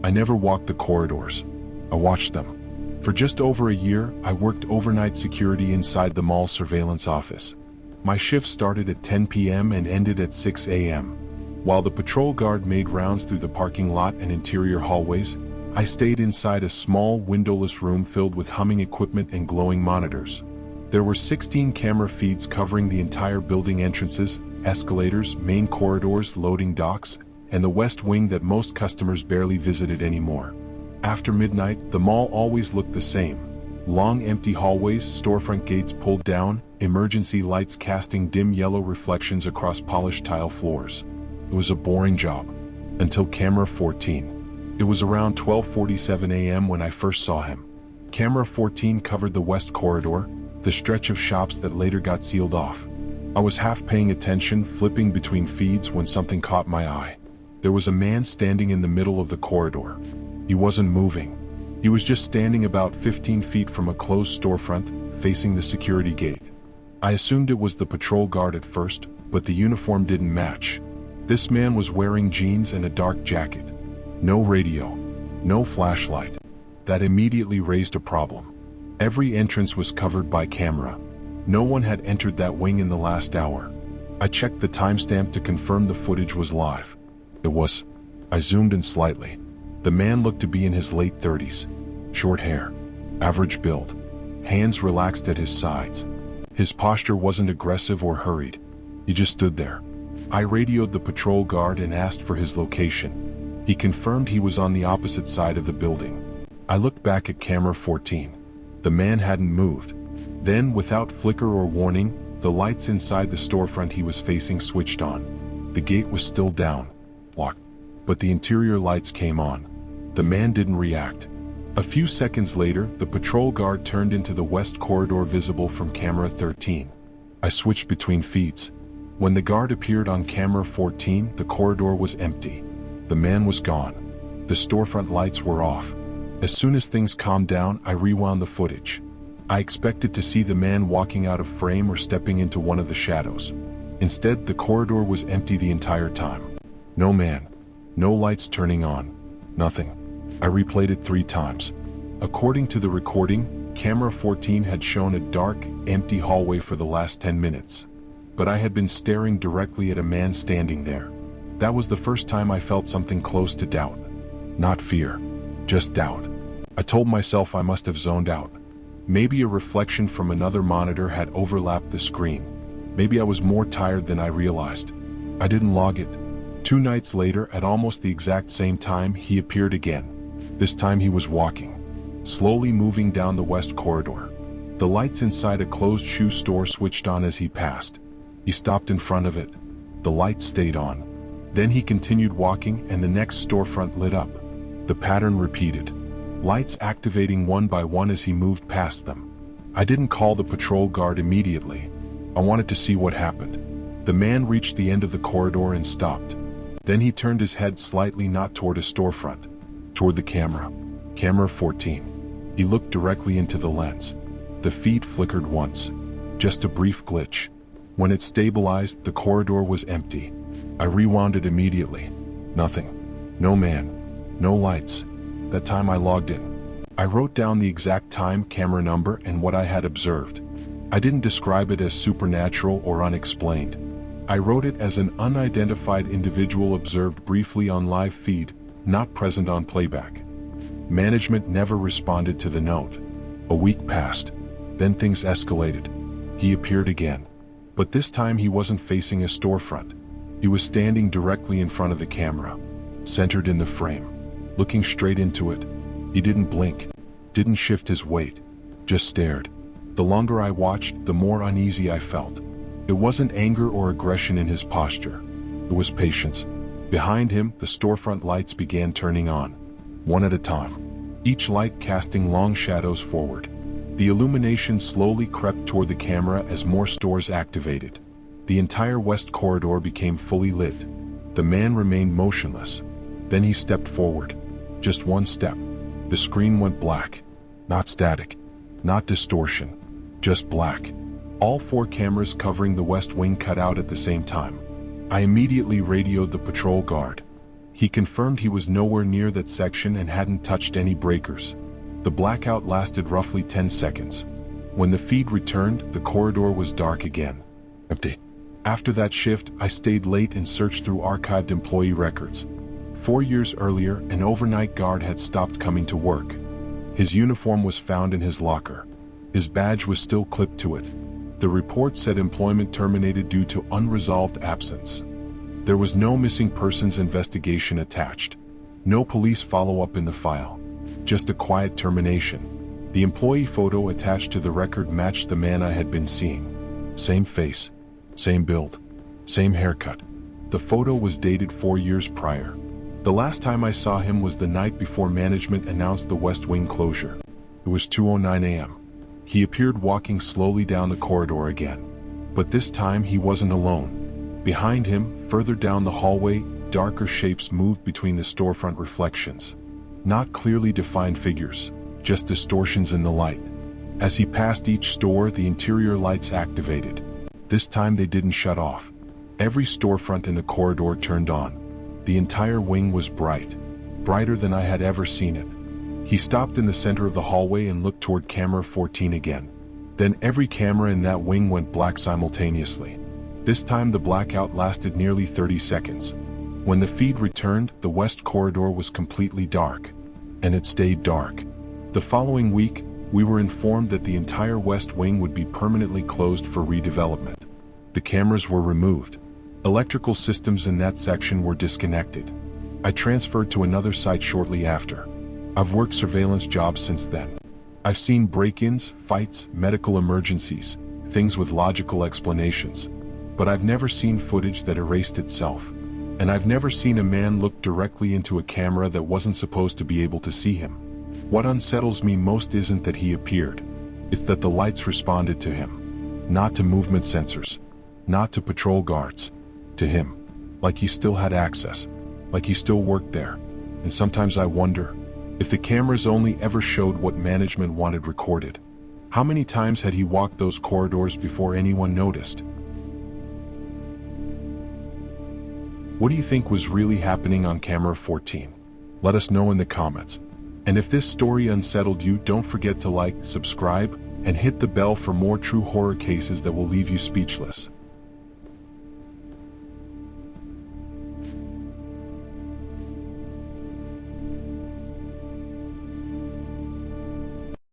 I never walked the corridors. I watched them. For just over a year, I worked overnight security inside the mall surveillance office. My shift started at 10 p.m. and ended at 6 a.m. While the patrol guard made rounds through the parking lot and interior hallways, I stayed inside a small, windowless room filled with humming equipment and glowing monitors. There were 16 camera feeds covering the entire building entrances, escalators, main corridors, loading docks, and the west wing that most customers barely visited anymore. After midnight, the mall always looked the same. Long empty hallways, storefront gates pulled down, emergency lights casting dim yellow reflections across polished tile floors. It was a boring job. Until camera 14. It was around 12:47 a.m. when I first saw him. Camera 14 covered the west corridor, the stretch of shops that later got sealed off. I was half paying attention, flipping between feeds when something caught my eye. There was a man standing in the middle of the corridor. He wasn't moving. He was just standing about 15 feet from a closed storefront, facing the security gate. I assumed it was the patrol guard at first, but the uniform didn't match. This man was wearing jeans and a dark jacket. No radio. No flashlight. That immediately raised a problem. Every entrance was covered by camera. No one had entered that wing in the last hour. I checked the timestamp to confirm the footage was live. It was. I zoomed in slightly. The man looked to be in his late 30s. Short hair. Average build. Hands relaxed at his sides. His posture wasn't aggressive or hurried. He just stood there. I radioed the patrol guard and asked for his location. He confirmed he was on the opposite side of the building. I looked back at camera 14. The man hadn't moved. Then, without flicker or warning, the lights inside the storefront he was facing switched on. The gate was still down, locked, but the interior lights came on. The man didn't react. A few seconds later, the patrol guard turned into the west corridor visible from camera 13. I switched between feeds. When the guard appeared on camera 14, the corridor was empty. The man was gone. The storefront lights were off. As soon as things calmed down, I rewound the footage. I expected to see the man walking out of frame or stepping into one of the shadows. Instead, the corridor was empty the entire time. No man. No lights turning on. Nothing. I replayed it 3 times. According to the recording, camera 14 had shown a dark, empty hallway for the last 10 minutes. But I had been staring directly at a man standing there. That was the first time I felt something close to doubt. Not fear. Just doubt. I told myself I must have zoned out. Maybe a reflection from another monitor had overlapped the screen. Maybe I was more tired than I realized. I didn't log it. 2 nights later, at almost the exact same time, he appeared again. This time he was walking, slowly moving down the west corridor. The lights inside a closed shoe store switched on as he passed. He stopped in front of it. The lights stayed on. Then he continued walking and the next storefront lit up. The pattern repeated. Lights activating one by one as he moved past them. I didn't call the patrol guard immediately. I wanted to see what happened. The man reached the end of the corridor and stopped. Then he turned his head slightly, not toward a storefront, toward the camera. Camera 14. He looked directly into the lens. The feed flickered once. Just a brief glitch. When it stabilized, the corridor was empty. I rewound it immediately. Nothing. No man. No lights. That time I logged in. I wrote down the exact time, camera number, and what I had observed. I didn't describe it as supernatural or unexplained. I wrote it as an unidentified individual observed briefly on live feed, not present on playback. Management never responded to the note. A week passed. Then things escalated. He appeared again. But this time he wasn't facing a storefront. He was standing directly in front of the camera, centered in the frame, looking straight into it. He didn't blink, didn't shift his weight, just stared. The longer I watched, the more uneasy I felt. It wasn't anger or aggression in his posture. It was patience. Behind him, the storefront lights began turning on, one at a time, each light casting long shadows forward. The illumination slowly crept toward the camera as more stores activated. The entire west corridor became fully lit. The man remained motionless. Then he stepped forward. Just one step. The screen went black. Not static. Not distortion. Just black. All 4 cameras covering the west wing cut out at the same time. I immediately radioed the patrol guard. He confirmed he was nowhere near that section and hadn't touched any breakers. The blackout lasted roughly 10 seconds. When the feed returned, the corridor was dark again. Empty. After that shift, I stayed late and searched through archived employee records. 4 years earlier, an overnight guard had stopped coming to work. His uniform was found in his locker. His badge was still clipped to it. The report said employment terminated due to unresolved absence. There was no missing persons investigation attached. No police follow-up in the file. Just a quiet termination. The employee photo attached to the record matched the man I had been seeing. Same face, same build, same haircut. The photo was dated 4 years prior. The last time I saw him was the night before management announced the West Wing closure. It was 2:09 a.m. He appeared walking slowly down the corridor again. But this time he wasn't alone. Behind him, further down the hallway, darker shapes moved between the storefront reflections. Not clearly defined figures, just distortions in the light. As he passed each store, the interior lights activated. This time they didn't shut off. Every storefront in the corridor turned on. The entire wing was bright, brighter than I had ever seen it. He stopped in the center of the hallway and looked toward camera 14 again. Then every camera in that wing went black simultaneously. This time the blackout lasted nearly 30 seconds. When the feed returned, the west corridor was completely dark. And it stayed dark. The following week, we were informed that the entire west wing would be permanently closed for redevelopment. The cameras were removed. Electrical systems in that section were disconnected. I transferred to another site shortly after. I've worked surveillance jobs since then. I've seen break-ins, fights, medical emergencies, things with logical explanations. But I've never seen footage that erased itself. And I've never seen a man look directly into a camera that wasn't supposed to be able to see him. What unsettles me most isn't that he appeared. It's that the lights responded to him. Not to movement sensors. Not to patrol guards. To him. Like he still had access. Like he still worked there. And sometimes I wonder, if the cameras only ever showed what management wanted recorded, how many times had he walked those corridors before anyone noticed? What do you think was really happening on camera 14? Let us know in the comments. And if this story unsettled you, don't forget to like, subscribe, and hit the bell for more true horror cases that will leave you speechless.